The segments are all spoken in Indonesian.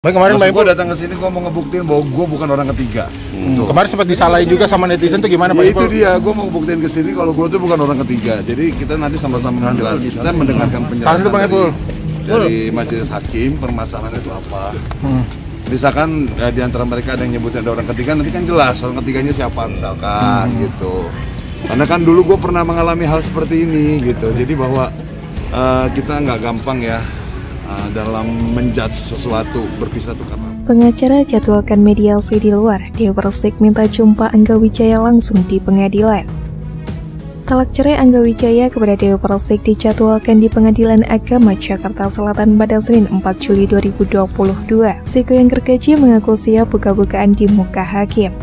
Kemarin gue datang ke sini, gue mau ngebuktiin bahwa gue bukan orang ketiga. Kemarin sempat disalahin juga sama netizen tuh gimana Pak? Itu dia, gue mau ngebuktiin ke sini kalau gue tuh bukan orang ketiga. Jadi kita nanti sama-sama menjelaskan. Kita mendengarkan penjelasan dari majelis hakim, permasalahannya itu apa. Misalkan di antara mereka ada yang nyebutin ada orang ketiga, nanti kan jelas orang ketiganya siapa misalkan gitu. Karena kan dulu gue pernah mengalami hal seperti ini gitu. Jadi bahwa kita nggak gampang ya dalam menjudge sesuatu, berpisah tuh karena. Pengacara jadwalkan mediasi di luar, Dewa Persik minta jumpa Angga Wijaya langsung di pengadilan. Talak cerai Angga Wijaya kepada Dewa Persik dijadwalkan di Pengadilan Agama Jakarta Selatan pada Senin 4 Juli 2022. Siko yang gergaji mengaku siap buka-bukaan di muka hakim.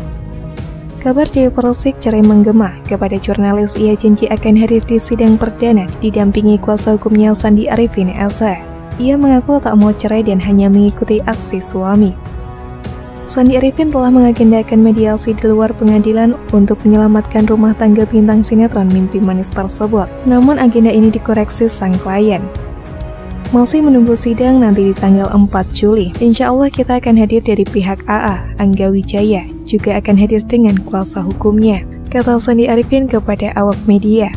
Kabar Dewa Persik cerai menggema. Kepada jurnalis, ia janji akan hadir di sidang perdana didampingi kuasa hukumnya Sandi Arifin SH. Ia mengaku tak mau cerai dan hanya mengikuti aksi suami. Sandi Arifin telah mengagendakan mediasi di luar pengadilan untuk menyelamatkan rumah tangga bintang sinetron Mimpi Manis tersebut. Namun agenda ini dikoreksi sang klien. Masih menunggu sidang nanti di tanggal 4 Juli. Insya Allah kita akan hadir dari pihak AA, Angga Wijaya, juga akan hadir dengan kuasa hukumnya, kata Sandi Arifin kepada awak media.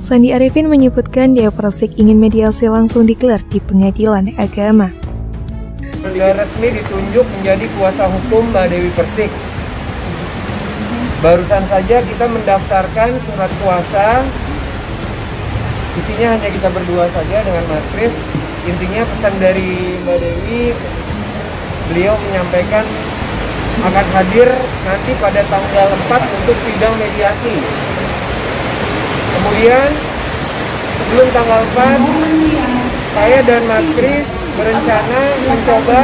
Sandi Arifin menyebutkan Dewa Persik ingin mediasi langsung digelar di Pengadilan Agama. Sudah resmi ditunjuk menjadi kuasa hukum Mbak Dewi Persik. Barusan saja kita mendaftarkan surat kuasa. Isinya hanya kita berdua saja dengan Mas Kris. Intinya pesan dari Mbak Dewi, beliau menyampaikan akan hadir nanti pada tanggal 4 untuk sidang mediasi. Kemudian sebelum tanggal 4, saya dan Mas Kris berencana mencoba,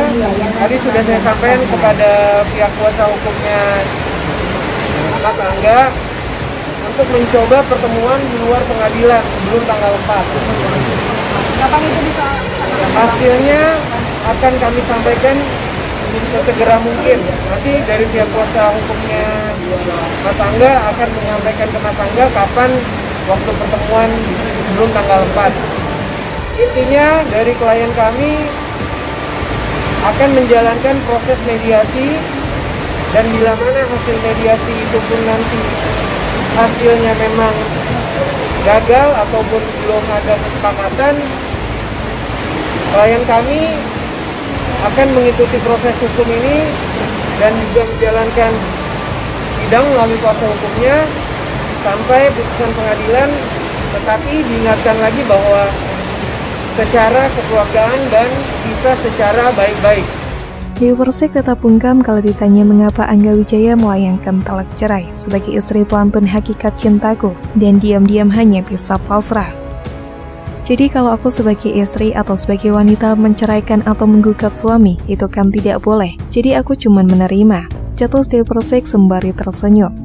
tadi sudah saya sampaikan kepada pihak kuasa hukumnya Mas Angga, untuk mencoba pertemuan di luar pengadilan sebelum tanggal 4. Kapan itu bisa? Hasilnya akan kami sampaikan sesegera mungkin. Nanti dari pihak kuasa hukumnya Mas Angga akan menyampaikan ke Mas Angga kapan waktu pertemuan sebelum tanggal 4. Intinya dari klien kami akan menjalankan proses mediasi, dan bila mana hasil mediasi itu pun nanti hasilnya memang gagal ataupun belum ada kesepakatan, klien kami akan mengikuti proses hukum ini dan juga menjalankan sidang melalui kuasa hukumnya sampai putusan pengadilan, tetapi diingatkan lagi bahwa secara kekeluargaan dan bisa secara baik-baik. Dewa Persik tetap bungkam kalau ditanya mengapa Angga Wijaya melayangkan talak cerai sebagai istri pelantun Hakikat Cintaku dan diam-diam hanya bisa pasrah. Jadi kalau aku sebagai istri atau sebagai wanita menceraikan atau menggugat suami, itu kan tidak boleh. Jadi aku cuman menerima. Cetus Dewa Persik sembari tersenyum.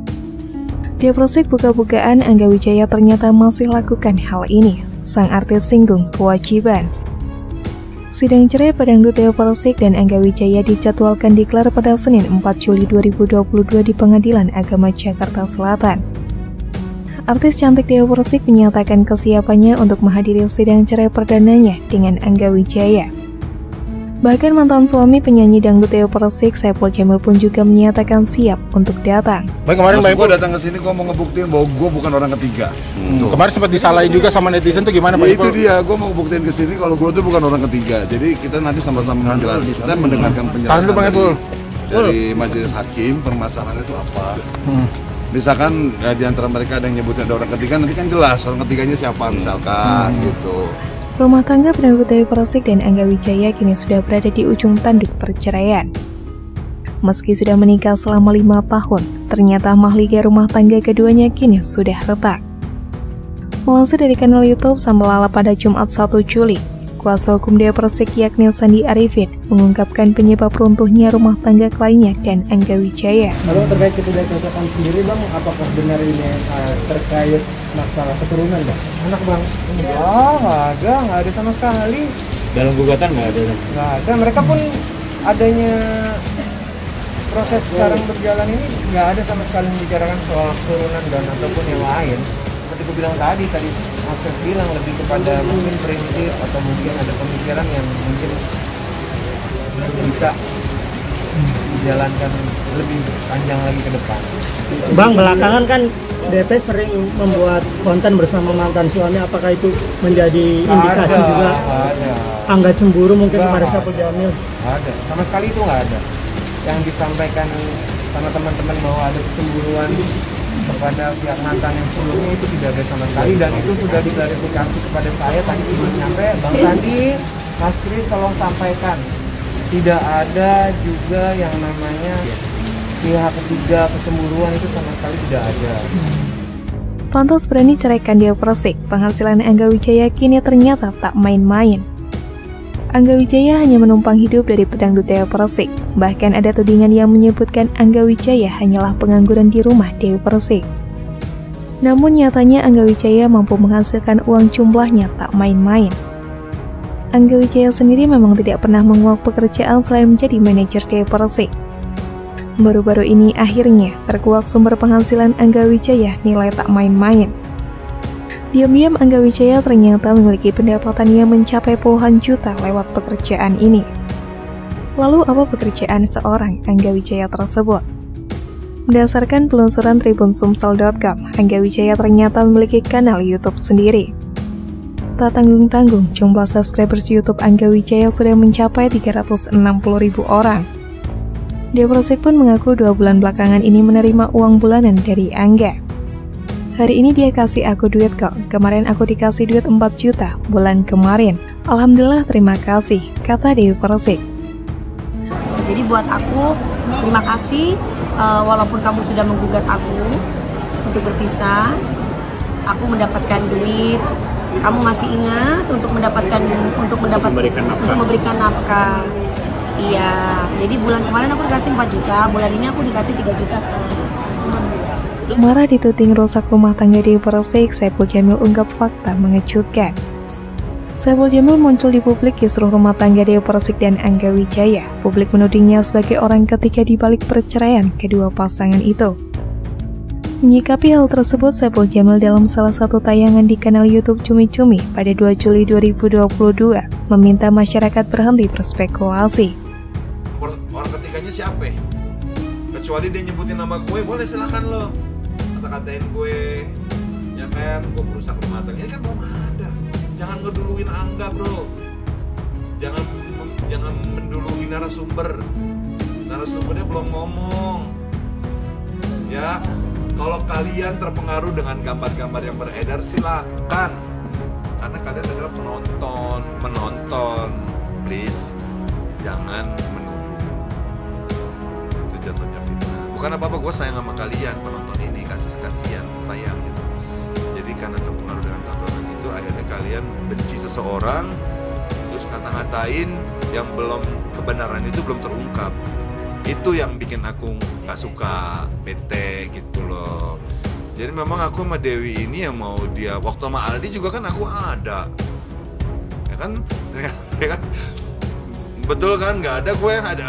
Dewa Persik buka-bukaan Angga Wijaya ternyata masih lakukan hal ini. Sang artis singgung kewajiban. Sidang cerai pedangdut Dewa Persik dan Angga Wijaya dijadwalkan digelar pada Senin 4 Juli 2022 di Pengadilan Agama Jakarta Selatan. Artis cantik Dewa Persik menyatakan kesiapannya untuk menghadiri sidang cerai perdananya dengan Angga Wijaya. Bahkan mantan suami penyanyi dangdut Dewa Persik, Saipul Jamil pun juga menyatakan siap untuk datang. Kemarin gue datang ke sini, gue mau ngebuktiin bahwa gue bukan orang ketiga. Kemarin sempat disalahin juga sama netizen tuh gimana Pak? Itu dia, gue mau ngebuktiin ke sini kalau gue tuh bukan orang ketiga. Jadi kita nanti sama-sama menjelaskan. Kita mendengarkan penjelasan dari majelis hakim, permasalahannya itu apa. Misalkan di antara mereka ada yang nyebutin ada orang ketiga, nanti kan jelas orang ketiganya siapa misalkan gitu. Rumah tangga pendangdut Dewa Persik dan Angga Wijaya kini sudah berada di ujung tanduk perceraian. Meski sudah menikah selama 5 tahun, ternyata mahligai rumah tangga keduanya kini sudah retak. Melansir dari kanal YouTube Sambalala pada Jumat 1 Juli, kuasa hukum Dewa Persik yakni Sandi Arifin mengungkapkan penyebab runtuhnya rumah tangga kliennya dan Angga Wijaya. Lalu terkait ketidakcocokan sendiri Bang, apakah benar ini terkait masalah keturunan Bang? Anak Bang? Enggak ada sama sekali. Dalam gugatan nggak ada? Nggak ada, mereka pun adanya proses sekarang berjalan ini nggak ada sama sekali membicarakan soal keturunan dan ataupun yang lain. Seperti aku bilang tadi Mas bilang lebih kepada mungkin prinsip atau mungkin ada pemikiran yang mungkin untuk bisa dijalankan lebih panjang lagi ke depan. Bang, belakangan kan DP sering membuat konten bersama mantan suami, apakah itu menjadi indikasi juga ada. angga cemburu mungkin Nggak kepada ada. Saipul Jamil? Ada, sama sekali itu nggak ada. Yang disampaikan sama teman-teman bahwa ada kecemburuan kepada pihak mantan yang sebelumnya itu tidak ada sama sekali, dan itu sudah diklarifikasi kepada saya tadi sebelum nyampe. Bang Sandi, Mas Kris tolong sampaikan, tidak ada juga yang namanya pihak ketiga kecemburuan, itu sama sekali tidak ada. Pantas berani ceraikan Dewa Persik, penghasilan Angga Wijaya kini ternyata tak main-main. Angga Wijaya hanya menumpang hidup dari pedangdut Dewa Persik. Bahkan ada tudingan yang menyebutkan Angga Wijaya hanyalah pengangguran di rumah Dewa Persik. Namun nyatanya Angga Wijaya mampu menghasilkan uang jumlahnya tak main-main. Angga Wijaya sendiri memang tidak pernah menguak pekerjaan selain menjadi manajer Dewa Persik. Baru-baru ini akhirnya terkuak sumber penghasilan Angga Wijaya nilai tak main-main. Diam-diam Angga Wijaya ternyata memiliki pendapatan yang mencapai puluhan juta lewat pekerjaan ini. Lalu apa pekerjaan seorang Angga Wijaya tersebut? Berdasarkan penelusuran tribun-sumsel.com, Angga Wijaya ternyata memiliki kanal YouTube sendiri. Tak tanggung-tanggung, jumlah subscribers YouTube Angga Wijaya sudah mencapai 360.000 orang. Dewa Persik pun mengaku 2 bulan belakangan ini menerima uang bulanan dari Angga. Hari ini dia kasih aku duit kok, kemarin aku dikasih duit 4 juta bulan kemarin. Alhamdulillah terima kasih, kata Dewa Persik. Jadi buat aku, terima kasih walaupun kamu sudah menggugat aku untuk berpisah, aku mendapatkan duit, kamu masih ingat untuk memberikan nafkah. Iya, jadi bulan kemarin aku dikasih 4 juta, bulan ini aku dikasih 3 juta. Marah dituding rusak rumah tangga Dewa Persik, Saipul Jamil ungkap fakta mengejutkan. Saipul Jamil muncul di publik kisruh rumah tangga Dewa Persik dan Angga Wijaya. Publik menudingnya sebagai orang ketiga di balik perceraian kedua pasangan itu. Menyikapi hal tersebut, Saipul Jamil dalam salah satu tayangan di kanal YouTube Cumi Cumi pada 2 Juli 2022 meminta masyarakat berhenti berspekulasi. Orang ketiganya siapa? Kecuali dia nyebutin nama gue, boleh silakan lo kata-katain gue, ya kan? Gue merusak rumah tangga, ini kan belum ada. Jangan ngeduluin Angga, bro. Jangan mendului narasumber. Narasumbernya belum ngomong. Ya, kalau kalian terpengaruh dengan gambar-gambar yang beredar, silakan. Karena kalian adalah menonton. Please, jangan menuduh. Itu jatuhnya fitnah. Bukan apa-apa, gue sayang sama kalian penonton ini, kasihan, sayang gitu. Jadi karena terpengaruh dengan tontonan itu, akhirnya kalian benci seseorang, terus ngata-ngatain yang kebenaran itu belum terungkap. Itu yang bikin aku nggak suka, bete gitu loh. Jadi memang aku sama Dewi ini yang mau dia, waktu sama Aldi juga kan aku ada, ya kan, betul kan, nggak ada gue ada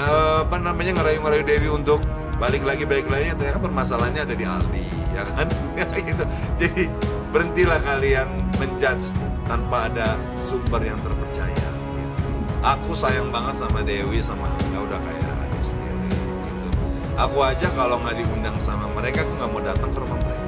ngerayu Dewi untuk balik lagi, ternyata permasalahannya ada di Aldi, ya kan, gitu. Jadi berhentilah kalian menjudge tanpa ada sumber yang terpercaya. Gitu. Aku sayang banget sama Dewi, sama Angga, udah kayak adik sendiri. Gitu. Aku aja kalau nggak diundang sama mereka, aku nggak mau datang ke rumah mereka.